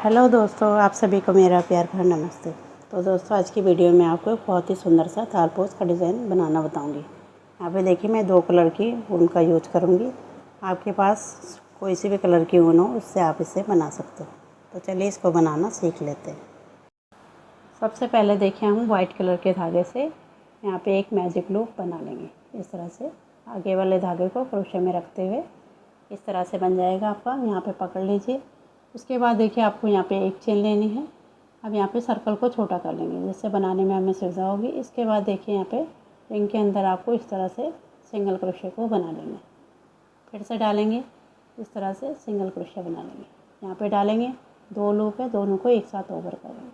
Hello दोस्तों, आप सभी को मेरा प्यार भरा नमस्ते। तो दोस्तों, आज की वीडियो में आपको एक बहुत ही सुंदर सा तारपोच का डिज़ाइन बनाना बताऊंगी। यहाँ पे देखिए, मैं 2 कलर की ऊन का यूज करूंगी। आपके पास कोई सी भी कलर की ऊन हो, उससे आप इसे बना सकते हो। तो चलिए इसको बनाना सीख लेते हैं। सबसे पहले देखिए, हम वाइट कलर के धागे से यहाँ पे एक मैजिक लूप बना लेंगे। इस तरह से आगे वाले धागे को क्रोशे में रखते हुए इस तरह से बन जाएगा आपका। यहाँ पे पकड़ लीजिए। उसके बाद देखिए, आपको यहाँ पे एक चेन लेनी है। अब यहाँ पे सर्कल को छोटा कर लेंगे, जिससे बनाने में हमें सुविधा होगी। इसके बाद देखिए, यहाँ पे रिंग के अंदर आपको इस तरह से सिंगल क्रोशे को बना लेंगे। फिर से डालेंगे, इस तरह से सिंगल क्रोशे बना लेंगे। यहाँ पे डालेंगे, 2 लूप है, दोनों को एक साथ ओवर करेंगे,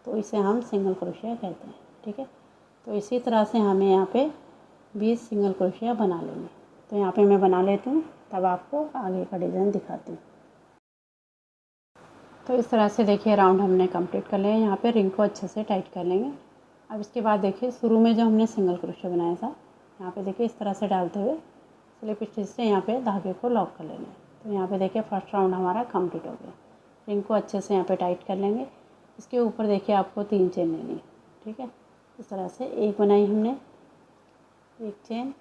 तो इसे हम सिंगल क्रोशिया कहते हैं। ठीक है, तो इसी तरह से हमें यहाँ पे 20 सिंगल क्रोशिया बना लेंगे। तो यहाँ पे मैं बना लेती हूँ, तब आपको आगे का डिज़ाइन दिखाती हूँ। तो इस तरह से देखिए, राउंड हमने कंप्लीट कर लिया है। यहाँ पे रिंग को अच्छे से टाइट कर लेंगे। अब इसके बाद देखिए, शुरू में जो हमने सिंगल क्रोशिया बनाया था, यहाँ पे देखिए इस तरह से डालते हुए स्लिप स्टिच से यहाँ पे धागे को लॉक कर लेना है। तो यहाँ पे देखिए, फर्स्ट राउंड हमारा कंप्लीट हो गया। रिंग को अच्छे से यहाँ पे टाइट कर लेंगे। इसके ऊपर देखिए, आपको 3 चेन लेनी है। ठीक है, इस तरह से एक बनाई हमने, एक चेन,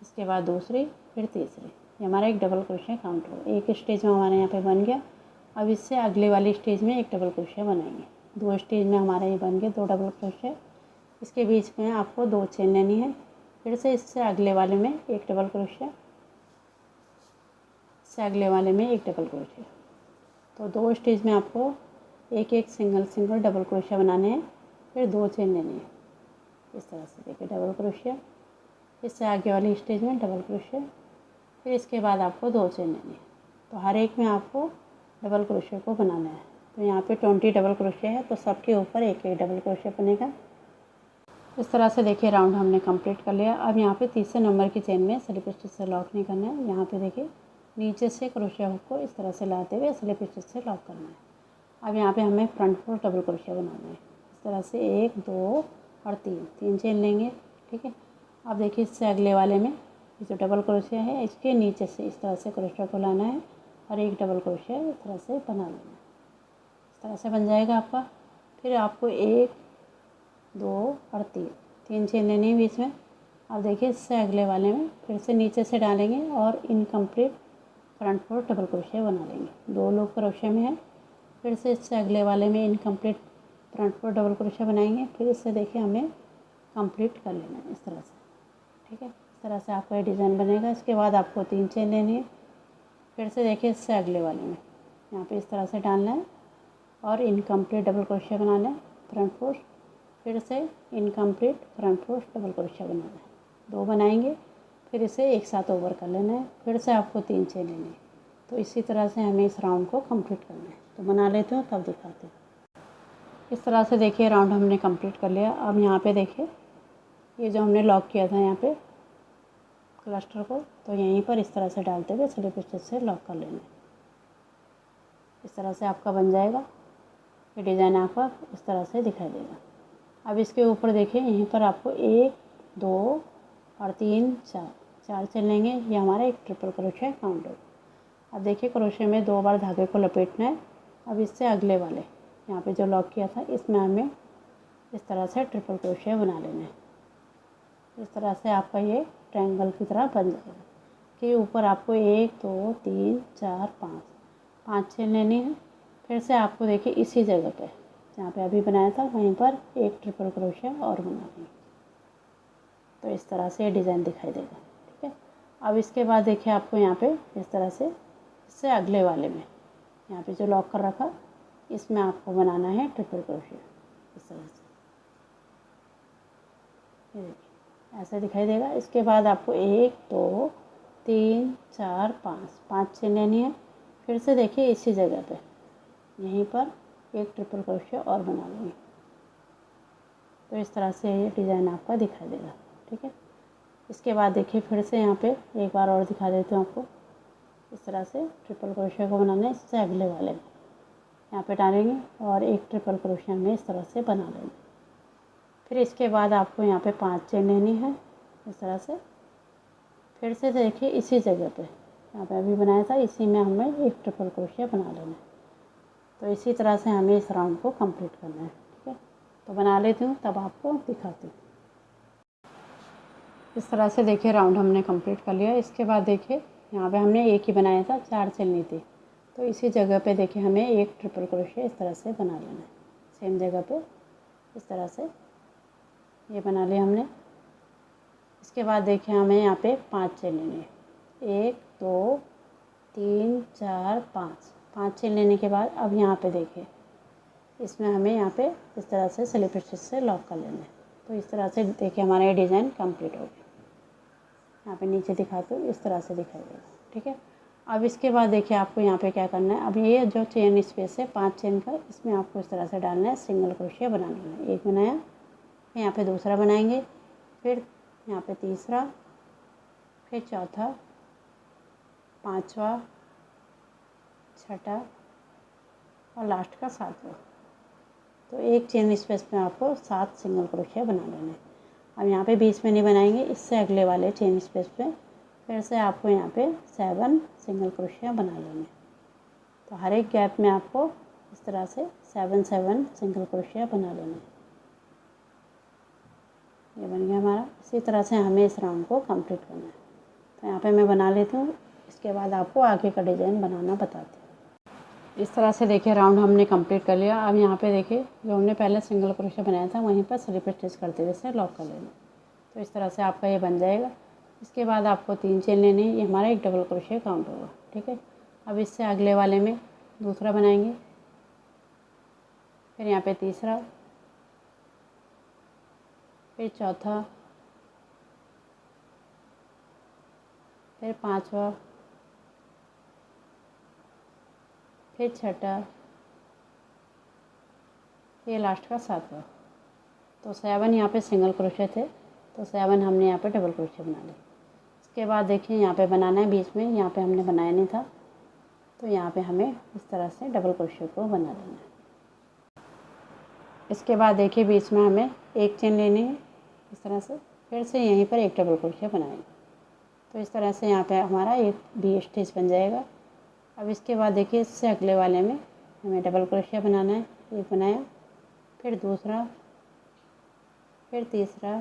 इसके बाद दूसरी, फिर तीसरी। ये हमारा एक डबल क्रोशिया काउंट हो। एक स्टेज में हमारे यहाँ पे बन गया। अब इससे अगले वाली स्टेज में एक डबल क्रोशिया बनाएंगे। 2 स्टेज में हमारा ये बन गया 2 डबल क्रोशिया। इसके बीच में आपको 2 चेन लेनी है। फिर से इससे अगले वाले में एक डबल क्रोशिया, इससे अगले वाले में एक डबल क्रोशिया। तो 2 स्टेज में आपको एक एक सिंगल डबल क्रोशिया बनाने हैं। फिर 2 चेन लेनी है। इस तरह से देखिए, डबल क्रोशिया, इससे आगे वाली स्टेज में डबल क्रोशिया, फिर इसके बाद आपको 2 चेन लेनी है। तो हर एक में आपको डबल क्रोशिया को बनाना है। तो यहाँ पे 20 डबल क्रोशिया है, तो सबके ऊपर एक एक डबल क्रोशिया बनेगा। इस तरह से देखिए, राउंड हमने कंप्लीट कर लिया। अब यहाँ पे तीसरे नंबर की चेन में स्लिप स्टिच से लॉक नहीं करना है। यहाँ पे देखिए, नीचे से क्रोशिया हुक को इस तरह से लाते हुए स्लिप स्टिच से लॉक करना है। अब यहाँ पे हमें फ्रंट 4 डबल क्रोशिया बनाना है। इस तरह से 1, 2 और 3 चेन लेंगे। ठीक है, अब देखिए, इससे अगले वाले में जो डबल क्रोशिया है, इसके नीचे से इस तरह से क्रोशिया को लाना है और एक डबल क्रोशिया इस तरह से बना लेना है। इस तरह से बन जाएगा आपका। फिर आपको 1, 2 और 3 चेन लेनी है बीच में। अब देखिए, इससे अगले वाले में फिर से नीचे से डालेंगे और इनकम्प्लीट फ्रंट 4 डबल क्रोशिया बना लेंगे। 2 लूप क्रोशिया में है। फिर से इससे अगले वाले में इनकम्प्लीट फ्रंट 4 डबल क्रोशिया बनाएंगे। फिर इससे देखिए, हमें कंप्लीट कर लेना है इस तरह से। ठीक है, इस तरह से आपका ये डिज़ाइन बनेगा। इसके बाद आपको 3 चेन लेनी है। फिर से देखिए, इससे अगले वाले में यहाँ पे इस तरह से डालना है और इनकम्प्लीट डबल क्रोशिया बनाना है फ्रंट 4। फिर से इनकम्प्लीट फ्रंट 4 डबल क्रोशिया बनाना है। 2 बनाएंगे, फिर इसे एक साथ ओवर कर लेना है। फिर से आपको 3 चेन लेनी है। तो इसी तरह से हमें इस राउंड को कंप्लीट करना है। तो बना लेते हो, तब दिखाते हैं। इस तरह से देखिए, राउंड हमने कंप्लीट कर लिया। अब यहाँ पे देखिए, ये जो हमने लॉक किया था यहाँ पे क्लस्टर को, तो यहीं पर इस तरह से डालते हुए स्लिप स्टिच से लॉक कर लेना है। इस तरह से आपका बन जाएगा। ये डिज़ाइन आपका इस तरह से दिखाई देगा। अब इसके ऊपर देखिए, यहीं पर आपको 1, 2 और 3, 4 चेन लेंगे। ये हमारा एक ट्रिपल क्रोशिया काउंट होगा। अब देखिए, क्रोशिया में 2 बार धागे को लपेटना है। अब इससे अगले वाले यहाँ पे जो लॉक किया था, इसमें हमें इस तरह से ट्रिपल क्रोशिया बना लेना है। इस तरह से आपका ये ट्रायंगल की तरह बन जाएगा। कि ऊपर आपको 1, 2, 3, 4, 5 चेन लेनी है। फिर से आपको देखिए, इसी जगह पे जहाँ पे अभी बनाया था, वहीं पर एक ट्रिपल क्रोशिया और बना देंगे। तो इस तरह से ये डिज़ाइन दिखाई देगा। ठीक है, अब इसके बाद देखिए, आपको यहाँ पे इस तरह से इससे अगले वाले में यहाँ पे जो लॉक कर रखा, इसमें आपको बनाना है ट्रिपल क्रोशिया। इस तरह से ये देखिए, ऐसा दिखाई देगा। इसके बाद आपको 1, 2, 3, 4, 5 चेन लेनी है। फिर से देखिए, इसी जगह पे यहीं पर एक ट्रिपल क्रोशिया और बना लेंगे। तो इस तरह से ये डिज़ाइन आपका दिखाई देगा। ठीक है, इसके बाद देखिए, फिर से यहाँ पे एक बार और दिखा देती हूँ आपको। इस तरह से ट्रिपल क्रोशिया को बनाना है। इससे अगले वाले में यहाँ पे डालेंगे और एक ट्रिपल क्रोशिया में इस तरह से बना लेंगे। फिर इसके बाद आपको यहाँ पे 5 चेन लेनी है इस तरह से। फिर से देखिए, इसी जगह पे यहाँ पे अभी बनाया था, इसी में हमें एक ट्रिपल क्रोशिया बना लेना है। तो तो इसी तरह से हमें इस राउंड को कंप्लीट करना है। ठीक है, तो बना लेती हूँ तब आपको दिखाती हूँ। इस तरह से देखिए राउंड हमने कंप्लीट कर लिया। इसके बाद देखिए यहाँ पे हमने एक ही बनाया था, 4 चलनी थी, तो इसी जगह पे देखिए हमें एक ट्रिपल क्रोशिया इस तरह से बना लेना है। सेम जगह पे इस तरह से ये बना लिया हमने। इसके बाद देखिए हमें यहाँ पे 5 चेन लेनी है। 1 2 3 4 5 चेन लेने के बाद अब यहाँ पे देखिए इसमें हमें यहाँ पे इस तरह से स्लिप स्टिच से लॉक कर लेना है। तो इस तरह से देखिए हमारा ये डिज़ाइन कंप्लीट हो गया। यहाँ पे नीचे दिखाते हो इस तरह से दिखाई देगा। ठीक है, अब इसके बाद देखिए आपको यहाँ पे क्या करना है। अब ये जो चेन स्पेस है 5 चेन का, इसमें आपको इस तरह से डालना है, सिंगल क्रोशिया बना लेना है। एक बनाया, फिर यहाँ पे दूसरा बनाएंगे, फिर यहाँ पे तीसरा, फिर चौथा, पांचवा, छठा और लास्ट का 7वां। तो एक चेन स्पेस में आपको 7 सिंगल क्रोशिया बना लेना है। अब यहाँ पे बीच में नहीं बनाएंगे, इससे अगले वाले चेन स्पेस पे फिर से आपको यहाँ पे 7 सिंगल क्रोशिया बना लेने। तो हर एक गैप में आपको इस तरह से 7 सिंगल क्रोशिया बना लेना। ये बन गया हमारा। इसी तरह से हमें इस राउंड को कंप्लीट करना है। तो यहाँ पे मैं बना लेती हूँ, इसके बाद आपको आगे का डिज़ाइन बनाना बताती हूँ। इस तरह से देखिए राउंड हमने कंप्लीट कर लिया। अब यहाँ पे देखिए जो हमने पहले सिंगल क्रोशिया बनाया था वहीं पर स्लिप स्टिच करते हुए से लॉक कर लेना। तो इस तरह से आपका ये बन जाएगा। इसके बाद आपको 3 चेन लेनी है, ये हमारा एक डबल क्रोशिया काउंट होगा। ठीक है, अब इससे अगले वाले में दूसरा बनाएंगे, फिर यहाँ पे तीसरा, फिर चौथा, फिर पांचवा, फिर छठा, फिर लास्ट का 7वां। तो 7 यहाँ पे सिंगल क्रोशिया थे, तो 7 हमने यहाँ पे डबल क्रोशिया बना लिया। इसके बाद देखिए यहाँ पे बनाना है बीच में, यहाँ पे हमने बनाया नहीं था, तो यहाँ पे हमें इस तरह से डबल क्रोशिया को बना लेना है। इसके बाद देखिए बीच में हमें एक चेन लेनी है इस तरह से, फिर से यहीं पर एक डबल क्रोशिया बनाएंगे। तो इस तरह से यहाँ पे हमारा एक भी स्टिच बन जाएगा। अब इसके बाद देखिए इससे अगले वाले में हमें डबल क्रोशिया बनाना है। एक बनाया, फिर दूसरा, फिर तीसरा,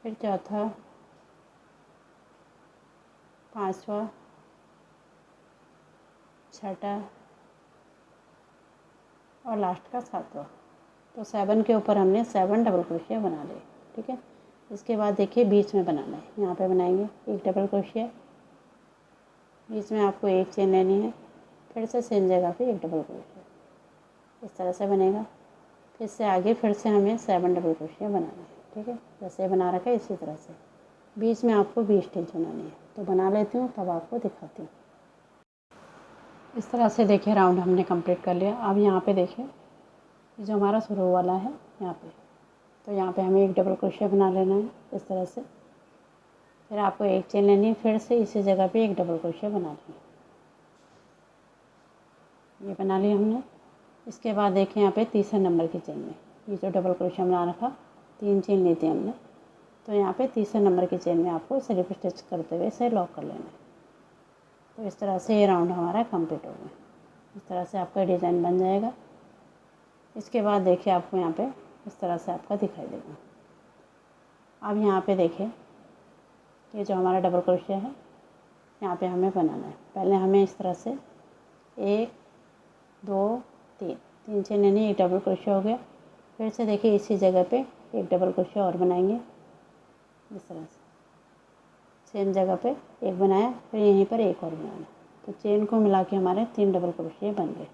फिर चौथा, पांचवा, छठा और लास्ट का 7वां। तो 7 के ऊपर हमने 7 डबल क्रोशिया बना लिए। ठीक है, इसके बाद देखिए बीच में बनाना है। यहाँ पे बनाएंगे एक डबल क्रोशिया, बीच में आपको एक चेन लेनी है, फिर से सेम जगह पे एक डबल क्रोशिया, इस तरह से बनेगा। फिर से आगे फिर से हमें 7 डबल क्रोशिया बनाना है। ठीक है, जैसे बना रखा है इसी तरह से बीच में आपको 20 स्टिच बनानी है। तो बना लेती हूँ तब आपको दिखाती हूँ। इस तरह से देखिए राउंड हमने कंप्लीट कर लिया। अब यहाँ पे देखिए जो हमारा शुरू वाला है यहाँ पे, तो यहाँ पे हमें एक डबल क्रोशिया बना लेना है इस तरह से। फिर आपको एक चेन लेनी है, फिर से इसी जगह पे एक डबल क्रोशिया बना लेनी है। ये बना लिया हमने। इसके बाद देखिए यहाँ पे तीसरे नंबर की चेन में ये जो डबल क्रोशिया बना रखा, 3 चेन ली थी हमने, तो यहाँ पे तीसरे नंबर की चेन में आपको स्लिप स्टिच करते हुए इसे लॉक कर लेना है। तो इस तरह से ये राउंड हमारा कंप्लीट हो गया। इस तरह से आपका डिज़ाइन बन जाएगा। इसके बाद देखिए आपको यहाँ पे इस तरह से आपका दिखाई देगा। अब यहाँ पे देखिए ये जो हमारा डबल क्रोशिया है यहाँ पे हमें बनाना है। पहले हमें इस तरह से 1 2 3 चेन लेनी, एक डबल क्रोशिया हो गया। फिर से देखिए इसी जगह पे एक डबल क्रोशिया और बनाएंगे इस तरह से, सेम जगह पे एक बनाया, फिर यहीं पर एक और बनाना। तो चेन को मिला के हमारे 3 डबल क्रोशिया बन गए।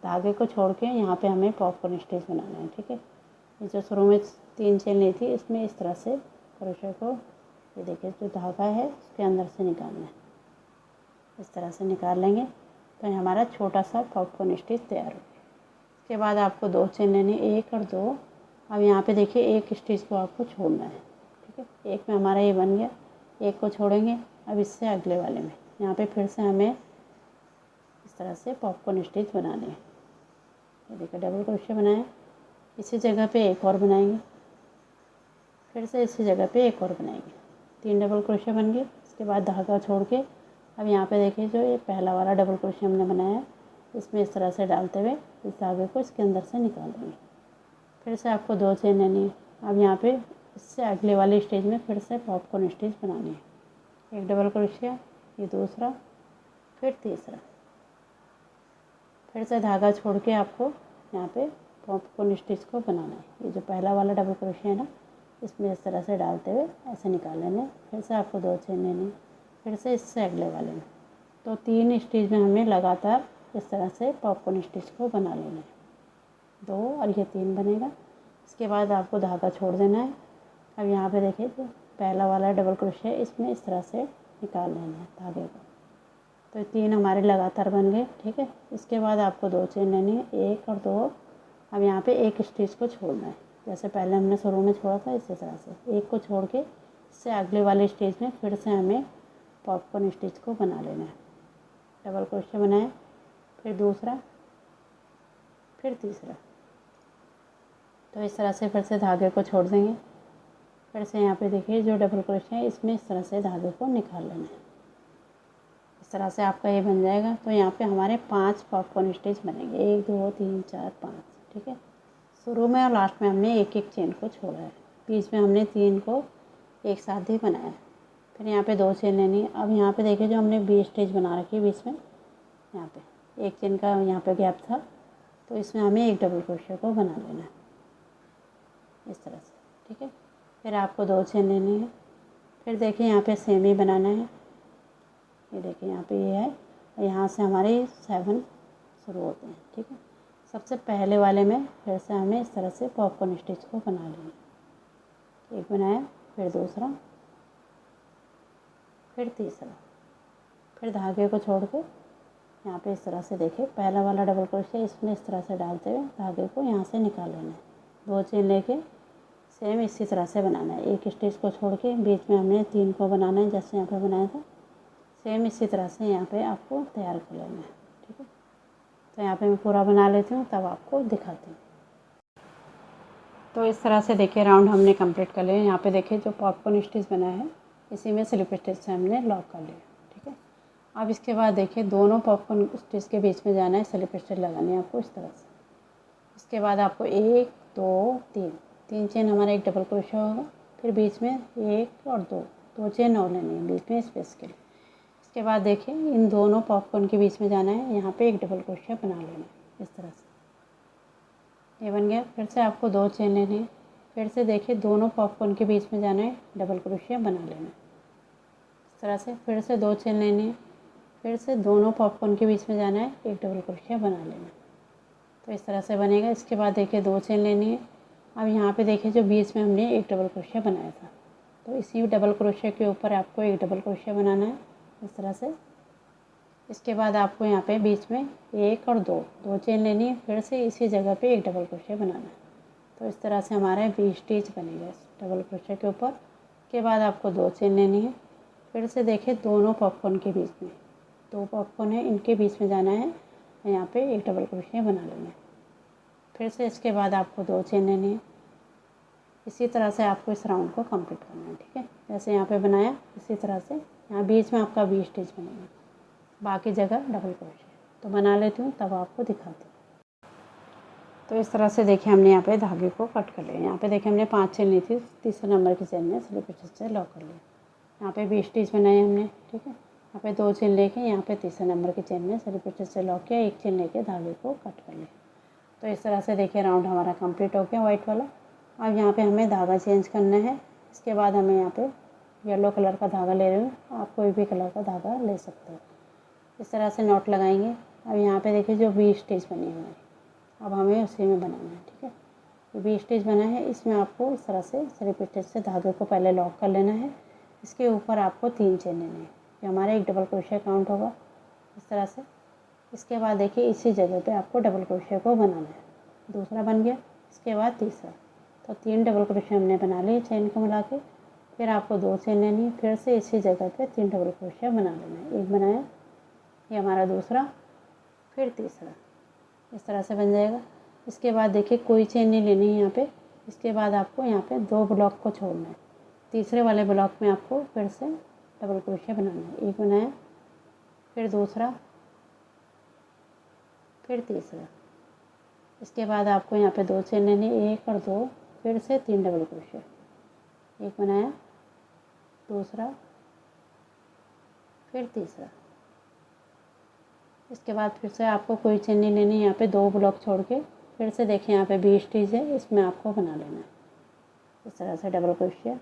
धागे को छोड़ के यहाँ पे हमें पॉपकॉर्न स्टिच बनाना है। ठीक है, ये जो शुरू में 3 चेन ली थी इसमें इस तरह से क्रोशिया को, ये देखिए जो धागा है उसके अंदर से निकालना है, इस तरह से निकाल लेंगे। तो ये हमारा छोटा सा पॉपकॉर्न स्टिच तैयार हो गया। इसके बाद आपको 2 चेन लेनी, 1 और 2। अब यहाँ पे देखिए एक स्टिच को आपको छोड़ना है। ठीक है, एक में हमारा ये बन गया, एक को छोड़ेंगे। अब इससे अगले वाले में यहाँ पे फिर से हमें इस तरह से पॉपकॉर्न स्टिच बनाने हैं। ये देखिए डबल क्रोशिया बनाया, इसी जगह पे एक और बनाएंगे, फिर से इसी जगह पे एक और बनाएंगे। 3 डबल क्रोशिया बन गए। इसके बाद धागा छोड़ के अब यहाँ पे देखिए जो ये पहला वाला डबल क्रोशिया हमने बनाया है इसमें इस तरह से डालते हुए इस धागे को इसके अंदर से निकाल देंगे। फिर से आपको 2 चेन लेनी है। अब यहाँ पे इससे अगले वाले स्टेज में फिर से पॉपकॉर्न स्टिच बनानी है। एक डबल क्रोशिया, ये दूसरा, फिर तीसरा, फिर से धागा छोड़ के आपको यहाँ पे पॉपकॉर्न स्टिच को बनाना है। ये जो पहला वाला डबल क्रोशिया है ना, इसमें इस तरह से डालते हुए ऐसे निकाल लेने। फिर से आपको 2 चेन लेनी, फिर से इससे अगले वाले में। तो 3 स्टिच में हमें लगातार इस तरह से पॉपकॉर्न स्टिच को बना लेना है। 2 और ये 3 बनेगा। इसके बाद आपको धागा छोड़ देना है। अब यहाँ पे देखिए जो पहला वाला डबल क्रोशिया है, इसमें इस तरह से निकाल लेना है धागे को। तो 3 हमारे लगातार बन गए, ठीक है। इसके बाद आपको 2 चेन लेनी है, 1 और 2। अब यहाँ पे एक स्टिच को छोड़ना है, जैसे पहले हमने शुरू में छोड़ा था इसी तरह से एक को छोड़ के इससे अगले वाले स्टिच में फिर से हमें पॉपकॉर्न स्टिच को बना लेना है। डबल क्रोशिया बनाए, फिर दूसरा, फिर तीसरा। तो इस तरह से फिर से धागे को छोड़ देंगे। फिर से यहाँ पे देखिए जो डबल क्रोशिया है, इसमें इस तरह से धागे को निकाल लेना है। इस तरह से आपका ये बन जाएगा। तो यहाँ पे हमारे 5 पॉपकॉर्न स्टिच बनेंगे, 1 2 3 4 5, ठीक है। शुरू में और लास्ट में हमने एक एक चेन को छोड़ा है, बीच में हमने 3 को एक साथ ही बनाया। फिर यहाँ पे 2 चेन लेनी है। अब यहाँ पे देखिए जो हमने 20 स्टिच बना रखी है बीच में, यहाँ पे एक चेन का यहाँ पे गैप था, तो इसमें हमें एक डबल क्रोशिया को बना लेना है इस तरह से, ठीक है। फिर आपको 2 चेन लेनी है। फिर देखिए यहाँ पे सेम ही बनाना है। ये देखिए यहाँ पे ये है, और यहाँ से हमारे 7 शुरू होते हैं, ठीक है। सबसे पहले वाले में फिर से हमें इस तरह से पॉपकॉर्न स्टिच को बना लेना। एक बनाया, फिर दूसरा, फिर तीसरा, फिर धागे को छोड़ के यहाँ पे इस तरह से देखिए पहला वाला डबल क्रोशिया इसमें इस तरह से डालते हुए धागे को यहाँ से निकाल लेना है। 2 चेन लेके सेम इसी तरह से बनाना है। एक स्टिच को छोड़ के बीच में हमने 3 को बनाना है, जैसे यहाँ पे बनाया था सेम इसी तरह से यहाँ पे आपको तैयार कर लेना है, ठीक है। तो यहाँ पे मैं पूरा बना लेती हूँ, तब आपको दिखाती हूँ। तो इस तरह से देखिए राउंड हमने कंप्लीट कर लिया। यहाँ पे देखिए जो पॉपकॉर्न स्टिच बना है, इसी में स्लिप स्टिच से हमने लॉक कर लिया, ठीक है। अब इसके बाद देखिए दोनों पॉपकॉर्न स्टिच के बीच में जाना है, स्लिप स्टिच लगानी है आपको इस तरह से। इसके बाद आपको 1 2 3 चेन हमारा एक डबल क्रोशिया होगा। फिर बीच में 1 और 2 चेन और लेनी है बीच में स्पेस के लिए। इसके बाद देखिए इन दोनों पॉपकॉर्न के बीच में जाना है, यहाँ पे एक डबल क्रोशिया बना लेना है इस तरह से। ये बन गया। फिर से आपको 2 चेन लेनी है। फिर से देखिए दोनों पॉपकॉर्न के बीच में जाना है, डबल क्रोशिया बना लेना है इस तरह से। फिर से 2 चेन लेनी है। फिर से दोनों पॉपकॉर्न के बीच में जाना है, एक डबल क्रोशिया बना लेना है। तो इस तरह से बनेगा। इसके बाद देखिए 2 चेन लेनी है। अब यहाँ पे देखिए जो बीच में हमने एक डबल क्रोशिया बनाया था, तो इसी डबल क्रोशिया के ऊपर आपको एक डबल क्रोशिया बनाना है इस तरह से। इसके बाद आपको यहाँ पे बीच में 1 और 2 चेन लेनी है। फिर से इसी जगह पे एक डबल क्रोशिया बनाना है। तो इस तरह से हमारा 20 स्टिच बनेगा इस डबल क्रोशिया के ऊपर। के बाद आपको 2 चेन लेनी है। फिर से देखिए दोनों पॉपकॉर्न के बीच में 2 पॉपकॉर्न है, इनके बीच में जाना है, यहाँ पे एक डबल क्रोशिया बना लेना है। फिर से इसके बाद आपको 2 चेन लेनी है। इसी तरह से आपको इस राउंड को कंप्लीट करना है, ठीक है। जैसे यहाँ पे बनाया इसी तरह से यहाँ बीच में आपका 20 स्टिच बनेगा, बाकी जगह डबल क्रोशिया। तो बना लेती हूँ तब आपको दिखाती हूँ। तो इस तरह से देखिए हमने यहाँ पे धागे को कट कर लिया। यहाँ पे देखिए हमने 5 चेन ली थी, तीसरे नंबर की चेन में स्लिप स्टिच से लॉक कर लिया। यहाँ पे 20 स्टिच बनाए हमने, ठीक है। यहाँ पे 2 चेन लेके यहाँ पे तीसरे नंबर की चेन में स्लिप स्टिच से लॉक किया, 1 चेन लेके धागे को कट कर लिया। तो इस तरह से देखिए राउंड हमारा कंप्लीट हो गया वाइट वाला। अब यहाँ पे हमें धागा चेंज करना है। इसके बाद हमें यहाँ पे येलो कलर का धागा ले रही हूँ, आप कोई भी कलर का धागा ले सकते हो। इस तरह से नॉट लगाएंगे। अब यहाँ पे देखिए जो 20 स्टिच बनी है हमारी, अब हमें उसी में बनाना है, ठीक है। ये 20 स्टिच बना है, इसमें आपको इस तरह से स्लिप स्टिच से धागे को पहले लॉक कर लेना है। इसके ऊपर आपको 3 चेन लेने हैं, ये हमारा एक डबल क्रोशिया काउंट होगा इस तरह से। इसके बाद देखिए इसी जगह पे आपको डबल क्रोशिया को बनाना है। दूसरा बन गया, इसके बाद तीसरा। तो 3 डबल क्रोशिया हमने बना लिए चेन को मिला के। फिर आपको 2 चेन लेनी है। फिर से इसी जगह पे 3 डबल क्रोशिया बना लेना है। एक बनाया, ये हमारा दूसरा, फिर तीसरा, इस तरह से बन जाएगा। इसके बाद देखिए कोई चेन नहीं लेनी है यहाँ पे। इसके बाद आपको यहाँ पे 2 ब्लॉक को छोड़ना है। तीसरे वाले ब्लॉक में आपको फिर से डबल क्रोशिया बनाना है। एक बनाया, फिर दूसरा, फिर तीसरा। इसके बाद आपको यहाँ पे 2 चेन लेने, 1 और 2, फिर से 3 डबल क्रोशिया, एक बनाया, दूसरा, फिर तीसरा। इसके बाद फिर से आपको कोई चेन नहीं लेनी, यहाँ पे 2 ब्लॉक छोड़ के फिर से देखिए यहाँ पे 20 स्टिच है, इसमें आपको बना लेना है इस तरह से डबल क्रोशिया,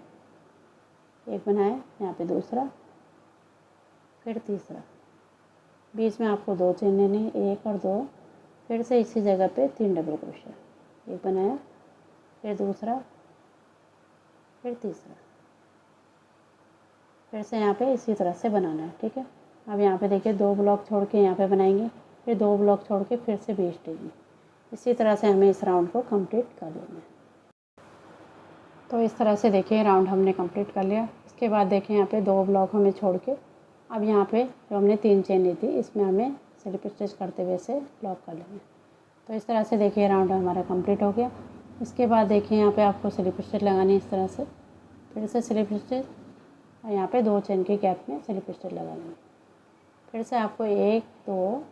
एक बनाया, यहाँ पे दूसरा, फिर तीसरा। बीच में आपको 2 चेन लेनी, 1 और 2, फिर से इसी जगह पे 3 डबल क्रोशिया, एक बनाया, फिर दूसरा, फिर तीसरा। फिर से यहाँ पे इसी तरह से बनाना है, ठीक है। अब यहाँ पे देखिए 2 ब्लॉक छोड़ के यहाँ पे बनाएंगे, फिर 2 ब्लॉक छोड़ के फिर से 20 देंगे। इसी तरह से हमें इस राउंड को कंप्लीट कर लेना है। तो इस तरह से देखिए राउंड हमने कंप्लीट कर लिया। इसके बाद देखिए यहाँ पे 2 ब्लॉक हमें छोड़ के अब यहाँ पे जो हमने 3 चेन ली थी इसमें हमें स्लिप स्टिच करते हुए से लॉक कर लेना है। तो इस तरह से देखिए राउंड हमारा कंप्लीट हो गया। इसके बाद देखिए यहाँ पे आपको स्लिप स्टिच लगानी है इस तरह से, फिर से स्लिप स्टिच और यहाँ पे 2 चेन के गैप में स्लिप स्टिच लगा लेंगे। फिर से आपको 1 2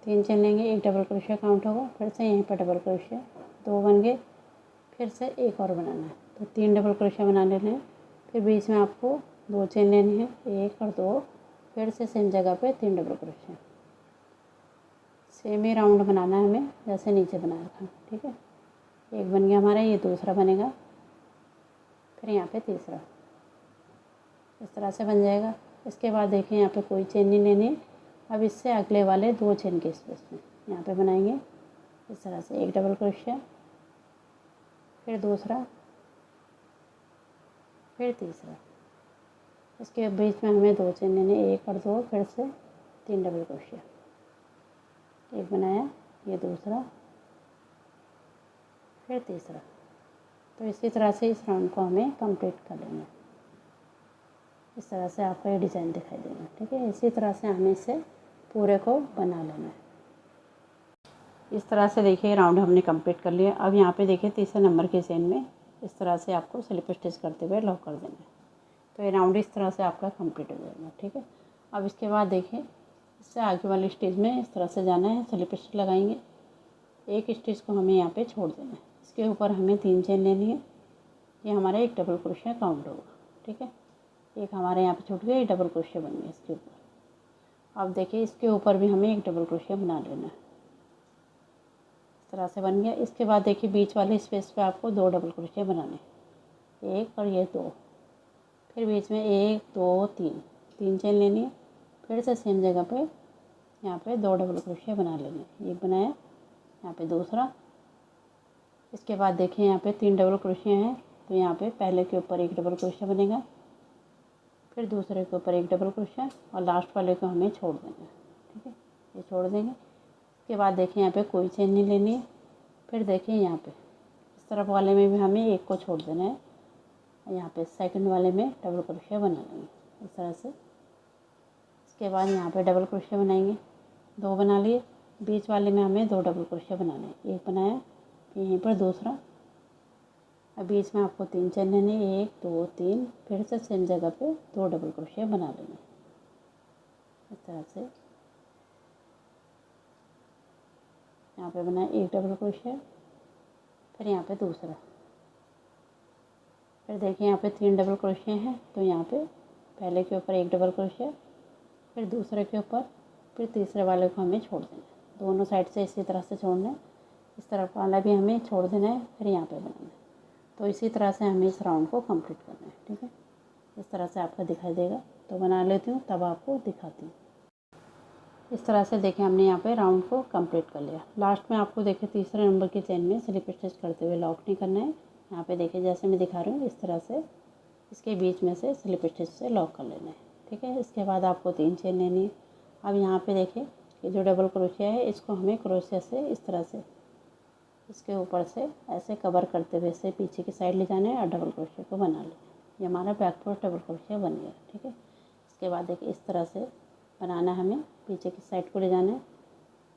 3 चेन लेंगे, एक डबल क्रोशिया काउंट होगा, फिर से यहीं पर डबल क्रोशिया, 2 बन गए, फिर से एक और बनाना है, तो 3 डबल क्रोशिया बना लेने हैं। फिर बीच में आपको 2 चेन लेनी है, 1 और 2, फिर से सेम जगह पे 3 डबल क्रोशिया। सेम ही राउंड बनाना है हमें जैसे नीचे बनाया था, ठीक है। एक बन गया हमारा, ये दूसरा बनेगा, फिर यहाँ पे तीसरा, इस तरह से बन जाएगा। इसके बाद देखिए यहाँ पे कोई चेन नहीं लेनी है। अब इससे अगले वाले 2 चेन के स्पेस में यहाँ पे बनाएंगे इस तरह से, एक डबल क्रोशिया, फिर दूसरा, फिर तीसरा। इसके बीच में हमें 2 चेन लेने, 1 और 2, फिर से 3 डबल क्रोशिया, एक बनाया, ये दूसरा, फिर तीसरा। तो इसी तरह से इस राउंड को हमें कंप्लीट कर लेना है। इस तरह से आपको ये डिज़ाइन दिखाई देगा, ठीक है। इसी तरह से हमें इसे पूरे को बना लेना है। इस तरह से देखिए राउंड हमने कंप्लीट कर लिया। अब यहाँ पे देखिए तीसरे नंबर के चेन में इस तरह से आपको स्लिप स्टिच करते हुए लॉक कर देना है। तो ये राउंड इस तरह से आपका कंप्लीट हो जाएगा, ठीक है। अब इसके बाद देखिए इससे आगे वाली स्टिच में इस तरह से जाना है, स्लिप स्टिच लगाएंगे, एक स्टिच को हमें यहाँ पे छोड़ देना है। इसके ऊपर हमें 3 चेन लेनी है, ये हमारा एक डबल क्रोशिया काउंट होगा, ठीक है। एक हमारे यहाँ पे छूट गया, ये डबल क्रोशिया बन गया इसके ऊपर। अब देखिए इसके ऊपर भी हमें एक डबल क्रोशिया बना लेना है, इस तरह से बन गया। इसके बाद देखिए बीच वाले स्पेस पे आपको 2 डबल क्रोशिया बनाने, एक और ये 2, फिर बीच में 1 2 3 चेन लेनी है, फिर से सेम जगह पे यहाँ पे 2 डबल क्रोशिया बना लेने, एक बनाया, यहाँ पे दूसरा। इसके बाद देखिए यहाँ पे 3 डबल क्रोशिया हैं, तो यहाँ पे पहले के ऊपर एक डबल क्रोशिया बनेगा, फिर दूसरे के ऊपर एक डबल क्रोशिया और लास्ट वाले को हमें छोड़ देना है, ठीक है। ये छोड़ देंगे। इसके बाद देखिए यहाँ पे कोई चेन नहीं लेनी है। फिर देखिए यहाँ पे इस तरफ वाले में भी हमें एक को छोड़ देना है, यहाँ पे सेकंड वाले में डबल क्रोशिया बना लेंगे इस तरह से। इसके बाद यहाँ पे डबल क्रोशिया बनाएंगे, 2 बना लिए, बीच वाले में हमें 2 डबल क्रोशिया बनाने हैं, एक बनाया, फिर यहीं पर दूसरा। अब बीच में आपको 3 चेन लेने, 1 2 3, फिर से सेम जगह पे 2 डबल क्रोशिया बना लेंगे इस तरह से। यहाँ पे बनाए एक डबल क्रोशिया, फिर यहाँ पे दूसरा, फिर देखिए यहाँ पे 3 डबल क्रोशिया हैं, तो यहाँ पे पहले के ऊपर एक डबल क्रोशिया, फिर दूसरे के ऊपर, फिर तीसरे वाले को हमें छोड़ देना है, दोनों साइड से इसी तरह से छोड़ना है। इस तरफ वाला भी हमें छोड़ देना है, फिर यहाँ पे बनाना है। तो इसी तरह से हमें इस राउंड को कंप्लीट करना है, ठीक है। इस तरह से आपका दिखाई देगा, तो बना लेती हूँ तब आपको दिखाती हूँ। इस तरह से देखिए हमने यहाँ पे राउंड को कंप्लीट कर लिया। लास्ट में आपको देखिए तीसरे नंबर की चेन में स्लिप स्टिच करते हुए लॉक नहीं करना है। यहाँ पे देखिए जैसे मैं दिखा रही हूँ इस तरह से इसके बीच में से स्लिप स्टिच से लॉक कर लेना है, ठीक है। इसके बाद आपको 3 चेन लेनी है। अब यहाँ पे देखिए ये जो डबल क्रोशिया है इसको हमें क्रोशिया से इस तरह से इसके ऊपर से ऐसे कवर करते हुए से पीछे की साइड ले जाना है और डबल क्रोशिया को बना लेना है। ये हमारा बैक पोस्ट डबल क्रोशिया बन गया, ठीक है। इसके बाद देखिए इस तरह से बनाना है, हमें पीछे की साइड को ले जाना है,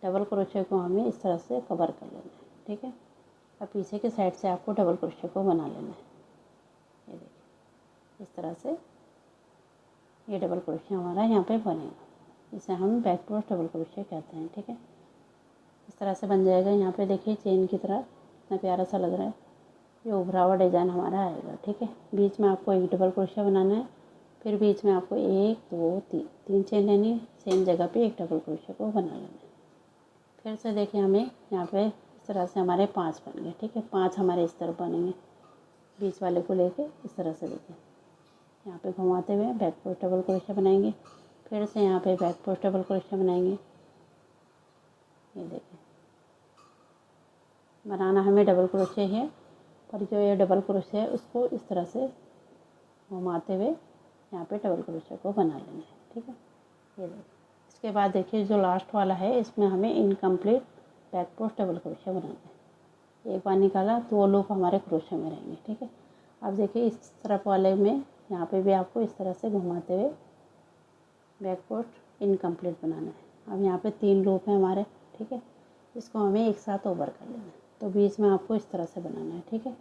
डबल क्रोशिया को हमें इस तरह से कवर कर लेना है, ठीक है। और पीछे की साइड से आपको डबल क्रोशिया को बना लेना है। ये देखिए इस तरह से ये डबल क्रोशिया हमारा यहाँ पे बनेगा। इसे हम बैक पोस्ट डबल क्रोशिया कहते हैं। ठीक है, इस तरह से बन जाएगा। यहाँ पे देखिए चेन की तरह कितना प्यारा सा लग रहा है। ये उभरा हुआ डिज़ाइन हमारा आएगा। ठीक है, बीच में आपको एक डबल क्रोशिया बनाना है, फिर बीच में आपको 1 2 3 चेन लेनी है, सेम जगह पे एक डबल क्रोशिया को बना लेना है। फिर से देखिए हमें यहाँ पे इस तरह से हमारे 5 बन गए। ठीक है, 5 हमारे इस तरफ बनेंगे, बीच वाले को लेके इस तरह से देखिए यहाँ पे घुमाते हुए बैक पोस्ट डबल क्रोशिया बनाएंगे। फिर से यहाँ पे बैक पोस्ट डबल क्रोशिया बनाएंगे। ये देखिए, बनाना हमें डबल क्रोशिया है, पर जो ये डबल क्रोशिया है उसको इस तरह से घुमाते हुए यहाँ पे डबल क्रोशिया को बना लेना है। ठीक है, ये देखिए। इसके बाद देखिए जो लास्ट वाला है इसमें हमें incomplete back post double crochet बनाना है। एक बार निकाला 2 लूप हमारे क्रोशिया में रहेंगे। ठीक है, अब देखिए इस तरफ वाले में यहाँ पे भी आपको इस तरह से घुमाते हुए बैक पोस्ट इनकम्प्लीट बनाना है। अब यहाँ पे 3 लूप हैं हमारे। ठीक है, इसको हमें एक साथ ओवर कर लेना है, तो बीच में आपको इस तरह से बनाना है। ठीक है,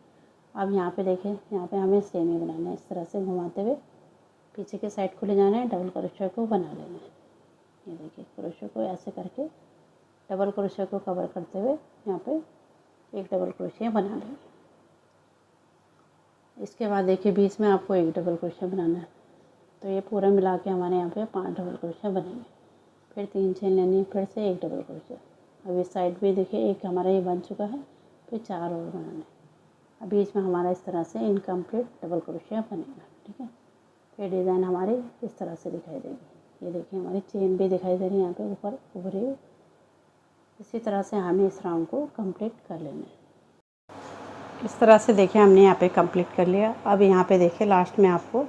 अब यहाँ पे देखिए यहाँ पे हमें सेम ही बनाना है, इस तरह से घुमाते हुए पीछे के साइड को ले जाना है, डबल क्रोशिया को बना लेना है। ये देखिए क्रोशिया को ऐसे करके डबल क्रोशिया को कवर करते हुए यहाँ पे एक डबल क्रोशिया बना लेंगे। इसके बाद देखिए बीच में आपको एक डबल क्रोशिया बनाना है, तो ये पूरा मिला के हमारे यहाँ पे 5 डबल क्रोशिया बनेंगे। फिर 3 चेन लेनी है, फिर से एक डबल क्रोशिया। अब इस साइड पे देखिए एक हमारा ये बन चुका है, फिर 4 और बनाना है। अब बीच में हमारा इस तरह से इनकम्प्लीट डबल क्रोशिया बनेगा। ठीक है, फिर डिज़ाइन हमारी इस तरह से दिखाई देगी। ये देखिए हमारी चेन भी दिखाई दे रही है यहाँ पे ऊपर उभरी हुई। इसी तरह से हमें इस राउंड को कंप्लीट कर लेना है। इस तरह से देखिए हमने यहाँ पे कंप्लीट कर लिया। अब यहाँ पे देखिए लास्ट में आपको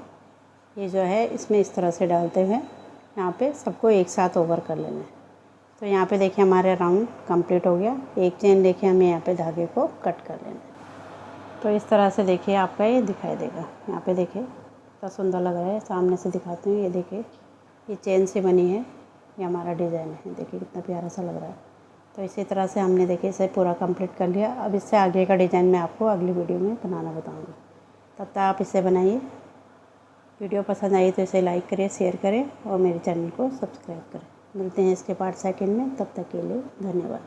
ये जो है इसमें इस तरह से डालते हुए यहाँ पे सबको एक साथ ओवर कर लेना है। तो यहाँ पे देखिए हमारा राउंड कंप्लीट हो गया। एक चेन लेके हमें यहाँ पे धागे को कट कर लेना है। तो इस तरह से देखिए आपका ये दिखाई देगा। यहाँ पे देखिए कितना सुंदर लग रहा है। सामने से दिखाते हैं, ये देखिए ये चेन से बनी है, ये हमारा डिज़ाइन है। देखिए कितना प्यारा सा लग रहा है। तो इसी तरह से हमने देखिए इसे पूरा कंप्लीट कर लिया। अब इससे आगे का डिज़ाइन मैं आपको अगली वीडियो में बनाना बताऊँगी। तब तक आप इसे बनाइए। वीडियो पसंद आई तो इसे लाइक करें, शेयर करें और मेरे चैनल को सब्सक्राइब करें। मिलते हैं इसके पार्ट सेकंड में। तब तक के लिए धन्यवाद।